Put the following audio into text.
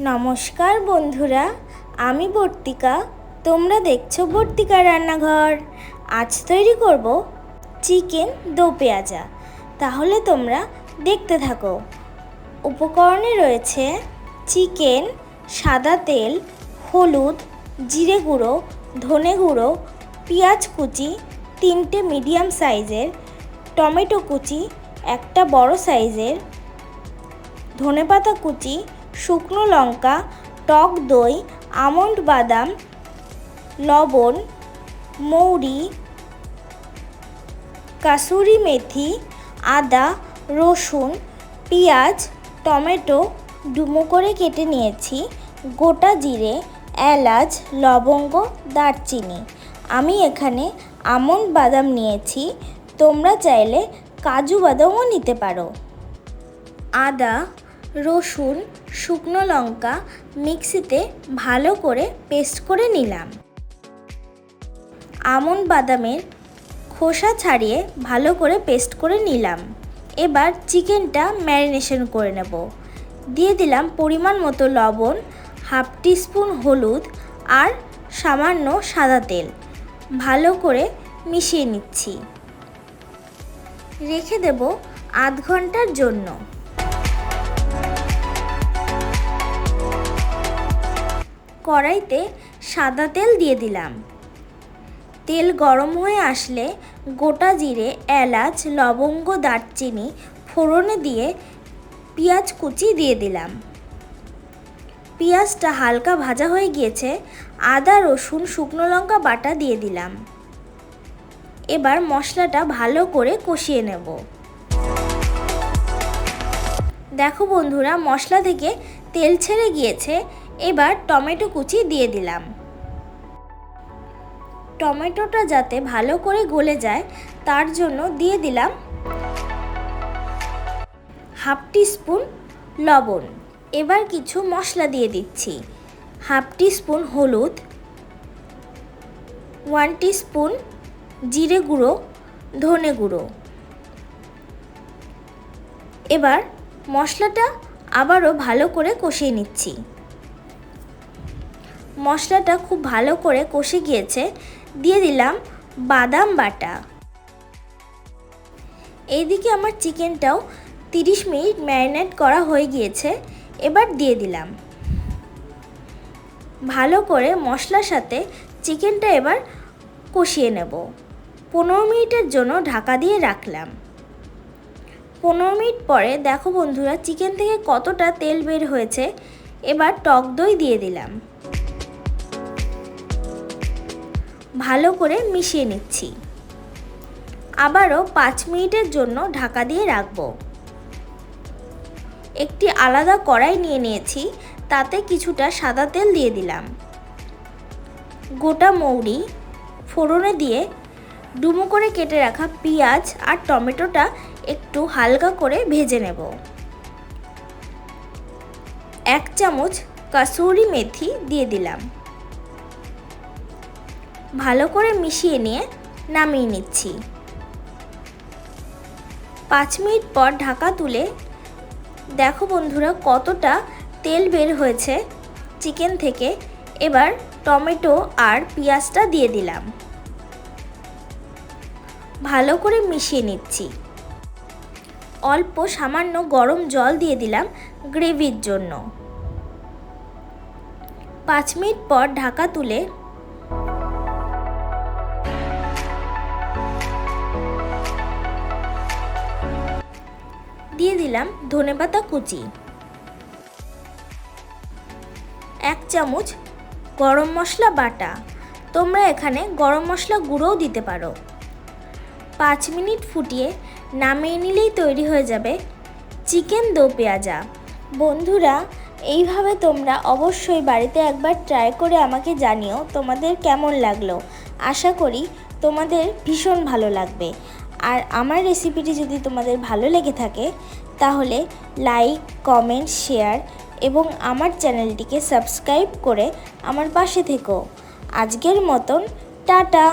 নমস্কার বন্ধুরা, আমি বর্তিকা। তোমরা দেখছো বর্তিকা রান্নাঘর। আজ তৈরি করব চিকেন দো পেঁয়াজা। তাহলে তোমরা দেখতে থাকো। উপকরণে রয়েছে চিকেন, সাদা তেল, হলুদ, জিরে গুঁড়ো, ধনে গুঁড়ো, পেঁয়াজ কুচি 3টে মিডিয়াম সাইজের, টমেটো কুচি 1টা বড় সাইজের, ধনেপাতা কুচি, শুকনো লঙ্কা, টক দই, আমন্ড বাদাম, লবণ, মৌরি, কাসুরি মেথি, আদা, রসুন, পেঁয়াজ, টমেটো ডুমো করে কেটে নিয়েছি, গোটা জিরে, এলাচ, লবঙ্গ, দারচিনি। আমি এখানে আমন্ড বাদাম নিয়েছি, তোমরা চাইলে কাজু বাদামও নিতে পারো। আদা, রসুন, শুকনো লঙ্কা মিক্সিতে ভালো করে পেস্ট করে নিলাম। আমন্ড বাদামের খোসা ছাড়িয়ে ভালো করে পেস্ট করে নিলাম। এবার চিকেনটা ম্যারিনেশন করে নেব। দিয়ে দিলাম পরিমাণ মতো লবণ, হাফ টিস্পুন হলুদ আর সামান্য সাদা তেল। ভালো করে মিশিয়ে নিচ্ছি। রেখে দেব আধ ঘন্টার জন্য। কড়াইতে সাদা তেল দিয়ে দিলাম। তেল গরম হয়ে আসলে গোটা জিরে, এলাচ, লবঙ্গ, দারচিনি ফোড়নে দিয়ে পেঁয়াজ কুচি দিয়ে দিলাম। পেঁয়াজটা হালকা ভাজা হয়ে গিয়েছে, আদা, রসুন, শুকনো লঙ্কা বাটা দিয়ে দিলাম। এবার মশলাটা ভালো করে কষিয়ে নেব। দেখো বন্ধুরা, মশলা থেকে তেল ছেড়ে গিয়েছে। এবার টমেটো কুচি দিয়ে দিলাম। টমেটোটা যাতে ভালো করে গলে যায় তার জন্য দিয়ে দিলাম হাফ টিস্পুন লবণ। এবার কিছু মশলা দিয়ে দিচ্ছি। হাফ টিস্পুন হলুদ, 1 টিস্পুন জিরে গুঁড়ো, ধনে গুঁড়ো। এবার মশলাটা আবারও ভালো করে কষিয়ে নিচ্ছি। মশলাটা খুব ভালো করে কষে গিয়েছে। দিয়ে দিলাম বাদাম বাটা। এইদিকে আমার চিকেনটাও 30 মিনিট ম্যারিনেট করা হয়ে গিয়েছে। এবার দিয়ে দিলাম। ভালো করে মশলার সাথে চিকেনটা এবার কষিয়ে নেব। 15 মিনিটের জন্য ঢাকা দিয়ে রাখলাম। 15 মিনিট পরে দেখো বন্ধুরা, চিকেন থেকে কতটা তেল বের হয়েছে। এবার টক দই দিয়ে দিলাম। ভালো করে মিশিয়ে নিচ্ছি। আবারও 5 মিনিটের জন্য ঢাকা দিয়ে রাখব। একটি আলাদা কড়াই নিয়ে নিয়েছি, তাতে কিছুটা সাদা তেল দিয়ে দিলাম। গোটা মৌরি ফোড়নে দিয়ে ডুমো করে কেটে রাখা পেঁয়াজ আর টমেটোটা একটু হালকা করে ভেজে নেব। 1 চামচ কাসুরি মেথি দিয়ে দিলাম। ভালো করে মিশিয়ে নিয়ে নামিয়ে নিচ্ছি। 5 মিনিট পর ঢাকা তুলে দেখো বন্ধুরা কতটা তেল বের হয়েছে চিকেন থেকে। এবার টমেটো আর পেঁয়াজটা দিয়ে দিলাম। ভালো করে মিশিয়ে নিচ্ছি। অল্প সামান্য গরম জল দিয়ে দিলাম গ্রেভির জন্য। 5 মিনিট পর ঢাকা তুলে দিয়ে দিলাম ধনেপাতা কুচি, 1 চামচ গরম মশলা বাটা। তোমরা এখানে গরম মশলা গুঁড়োও দিতে পারো। 5 মিনিট ফুটিয়ে নামিয়ে নিলেই তৈরি হয়ে যাবে চিকেন দো পেঁয়াজা। বন্ধুরা, এইভাবে তোমরা অবশ্যই বাড়িতে একবার ট্রাই করে আমাকে জানিও তোমাদের কেমন লাগলো। আশা করি তোমাদের ভীষণ ভালো লাগবে। আর আমার রেসিপিটি যদি তোমাদের ভালো লেগে থাকে তাহলে লাইক, কমেন্ট, শেয়ার এবং আমার চ্যানেলটিকে সাবস্ক্রাইব করে আমার পাশে থেকো। আজকের মতন টাটা।